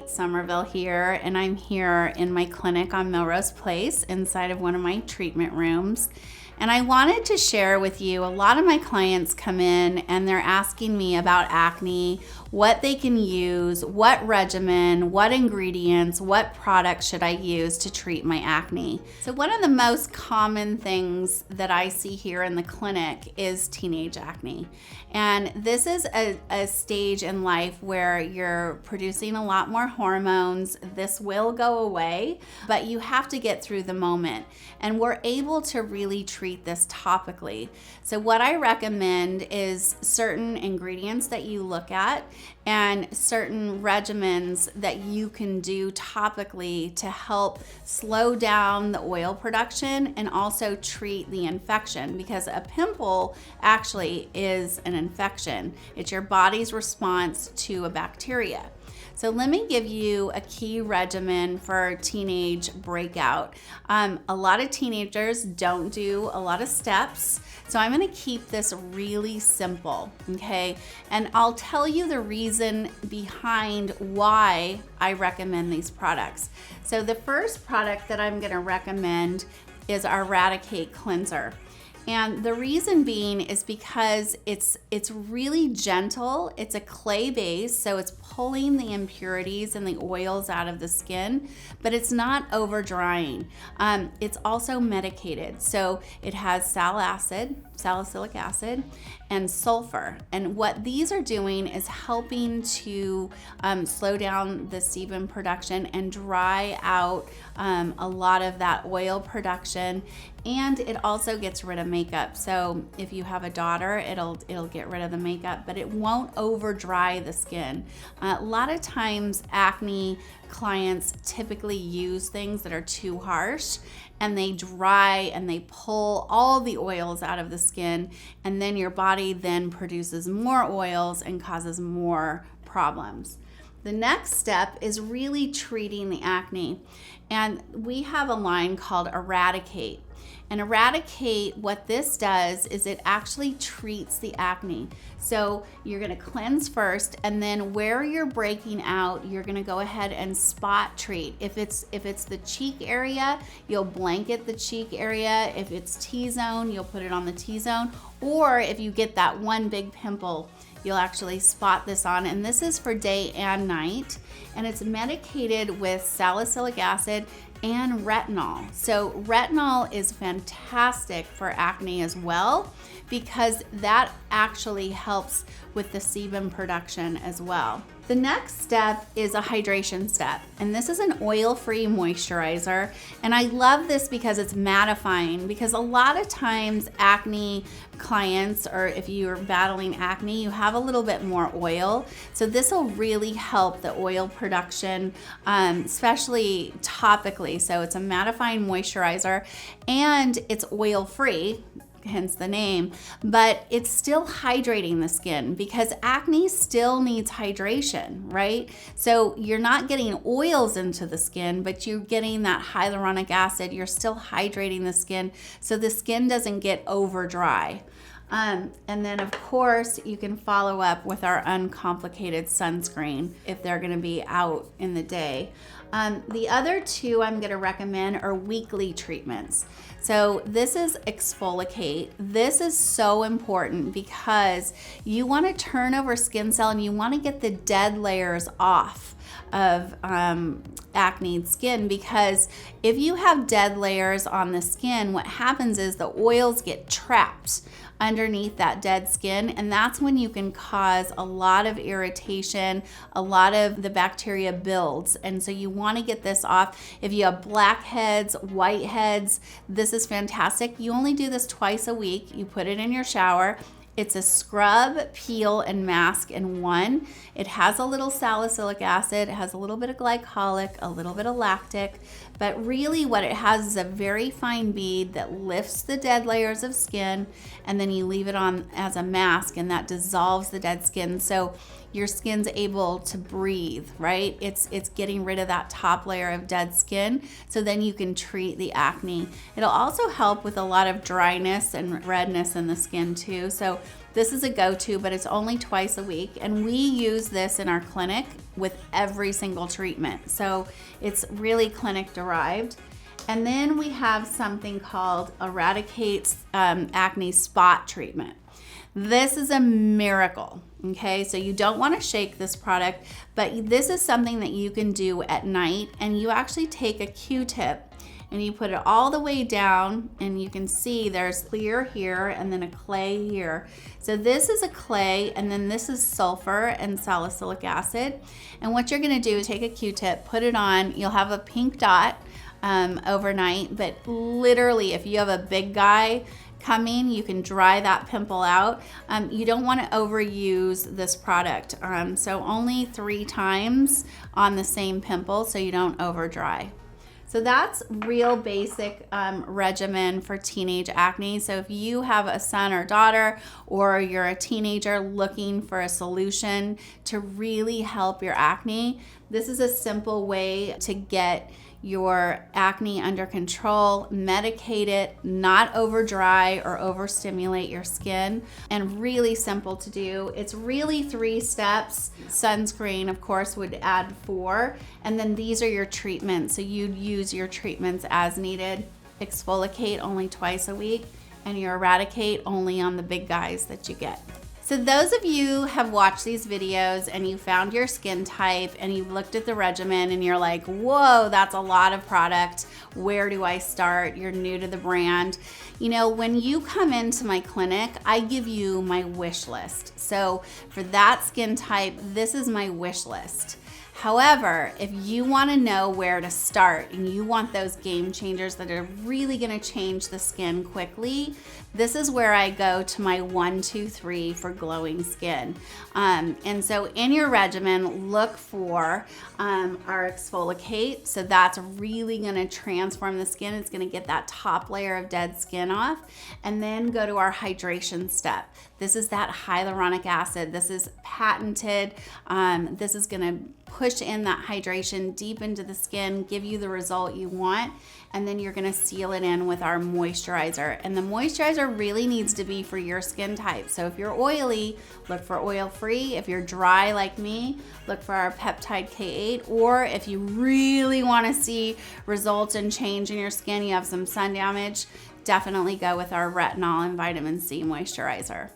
Kate Somerville here, and I'm here in my clinic on Melrose Place inside of one of my treatment rooms. And I wanted to share with you, a lot of my clients come in and they're asking me about acne, what they can use, what regimen, what ingredients, what products should I use to treat my acne. So one of the most common things that I see here in the clinic is teenage acne. And this is a stage in life where you're producing a lot more hormones. This will go away, but you have to get through the moment. And we're able to really treat this topically. So what I recommend is certain ingredients that you look at and certain regimens that you can do topically to help slow down the oil production and also treat the infection, because a pimple actually is an infection. It's your body's response to a bacteria. So let me give you a key regimen for teenage breakout. A lot of teenagers don't do a lot of steps, so I'm gonna keep this really simple, okay? And I'll tell you the reason behind why I recommend these products. So the first product that I'm gonna recommend is our Eradicate Cleanser. And the reason being is because it's really gentle. It's a clay base, so it's pulling the impurities and the oils out of the skin, but it's not over drying. It's also medicated, so it has salicylic acid, and sulfur. And what these are doing is helping to slow down the sebum production and dry out a lot of that oil production. And it also gets rid of makeup. So if you have a daughter, it'll get rid of the makeup, but it won't over dry the skin. A lot of times acne clients typically use things that are too harsh, and they dry and they pull all the oils out of the skin, and then your body then produces more oils and causes more problems. The next step is really treating the acne, and we have a line called Eradicate. And Eradicate, what this does is it actually treats the acne. So you're gonna cleanse first, and then where you're breaking out, you're gonna go ahead and spot treat. If it's the cheek area, you'll blanket the cheek area. If it's T-zone, you'll put it on the T-zone. Or if you get that one big pimple, you'll actually spot this on. And this is for day and night. And it's medicated with salicylic acid and retinol. So retinol is fantastic for acne as well, because that actually helps with the sebum production as well. The next step is a hydration step, and this is an oil-free moisturizer. And I love this because it's mattifying, because a lot of times acne clients, or if you're battling acne, you have a little bit more oil. So this will really help the oil production, especially topically. So it's a mattifying moisturizer, and it's oil-free, hence the name, but it's still hydrating the skin, because acne still needs hydration, right? So you're not getting oils into the skin, but you're getting that hyaluronic acid. You're still hydrating the skin, so the skin doesn't get over dry. And then of course you can follow up with our uncomplicated sunscreen if they're gonna be out in the day. The other two I'm gonna recommend are weekly treatments. So this is Exfoliate. This is so important because you wanna turn over skin cell and you wanna get the dead layers off of acne skin, because if you have dead layers on the skin, what happens is the oils get trapped underneath that dead skin, and that's when you can cause a lot of irritation, a lot of the bacteria builds. And so you want to get this off. If you have blackheads, whiteheads, this is fantastic. You only do this twice a week. You put it in your shower. It's a scrub, peel, and mask in one. It has a little salicylic acid, it has a little bit of glycolic, a little bit of lactic, but really what it has is a very fine bead that lifts the dead layers of skin, and then you leave it on as a mask, and that dissolves the dead skin. So your skin's able to breathe, right? It's getting rid of that top layer of dead skin, so then you can treat the acne. It'll also help with a lot of dryness and redness in the skin too. So this is a go-to, but it's only twice a week, and we use this in our clinic with every single treatment. So it's really clinic derived. And then we have something called Eradicate's Acne Spot Treatment. This is a miracle, okay? So you don't want to shake this product, but this is something that you can do at night, and you actually take a Q-tip and you put it all the way down, and you can see there's clear here and then a clay here. So this is a clay, and then this is sulfur and salicylic acid. And what you're gonna do is take a Q-tip, put it on, you'll have a pink dot overnight, but literally if you have a big guy coming, you can dry that pimple out. You don't want to overuse this product, so only 3 times on the same pimple so you don't over dry. So that's real basic regimen for teenage acne. So if you have a son or daughter, or you're a teenager looking for a solution to really help your acne, this is a simple way to get your acne under control, medicate it, not over dry or overstimulate your skin, and really simple to do. It's really 3 steps. Sunscreen, of course, would add 4, and then these are your treatments. So you'd use your treatments as needed. Exfoliate only twice a week, and your Eradicate only on the big guys that you get. So those of you have watched these videos and you found your skin type and you've looked at the regimen and you're like, whoa, that's a lot of product. Where do I start? You're new to the brand. You know, when you come into my clinic, I give you my wish list. So for that skin type, this is my wish list. However, if you want to know where to start and you want those game changers that are really going to change the skin quickly, this is where I go to my 1, 2, 3 for glowing skin. And so in your regimen, look for our Exfoliate. So that's really going to transform the skin. It's going to get that top layer of dead skin off. And then go to our hydration step. This is that hyaluronic acid. This is patented. This is going to push in that hydration deep into the skin, give you the result you want, and then you're gonna seal it in with our moisturizer. And the moisturizer really needs to be for your skin type. So if you're oily, look for oil-free. If you're dry like me, look for our peptide K8. Or if you really wanna see results and change in your skin, you have some sun damage, definitely go with our retinol and vitamin C moisturizer.